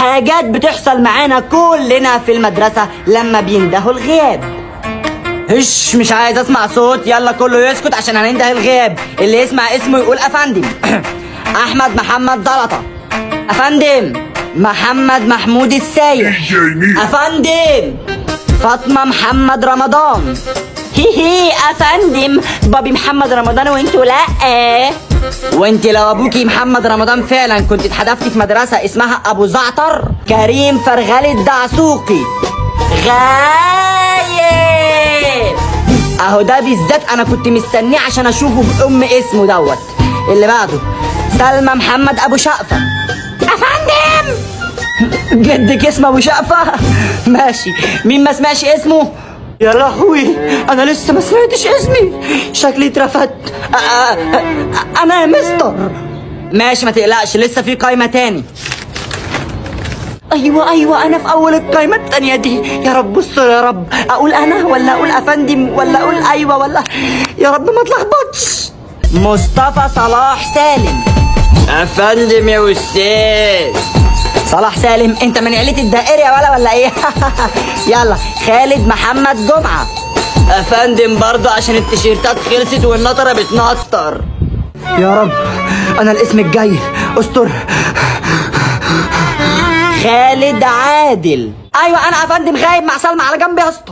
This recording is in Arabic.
حاجات بتحصل معانا كلنا في المدرسة لما بيندهوا الغياب. مش عايز اسمع صوت، يلا كله يسكت عشان هننده الغياب. اللي يسمع اسمه يقول افندم. احمد محمد زلطة. افندم محمد محمود السايح. افندم فاطمة محمد رمضان. هي افندم بابي محمد رمضان وانتوا لا. وانت لو ابوكي محمد رمضان فعلا كنت اتحدفتي في مدرسة اسمها ابو زعتر. كريم فرغلي الدعسوقي غايب اهو، ده بالذات انا كنت مستنيه عشان اشوفه بام اسمه دوت. اللي بعده سلمى محمد ابو شقفة. افندم جدك اسمه ابو شقفة؟ ماشي، مين ما سمعش اسمه؟ يا لهوي انا لسه ما سمعتش اسمي، شكلي اترفدت. انا يا مستر. ماشي ما تقلقش، لسه في قايمة تاني. ايوه انا في اول القايمة التانية دي. يا رب استر يا رب، اقول انا ولا اقول افندم ولا اقول ايوه ولا يا رب ما اتلخبطش. مصطفى صلاح سالم. افندم يا استاذ. صلاح سالم انت من عيلة الدائري ولا ايه؟ يلا خالد محمد جمعة. افندم برضه عشان التيشيرتات خلصت والنطرة بتنطر. يا رب انا الاسم الجاي استر. خالد عادل. ايوه انا افندم غايب مع سلمى على جنب يا اسطى.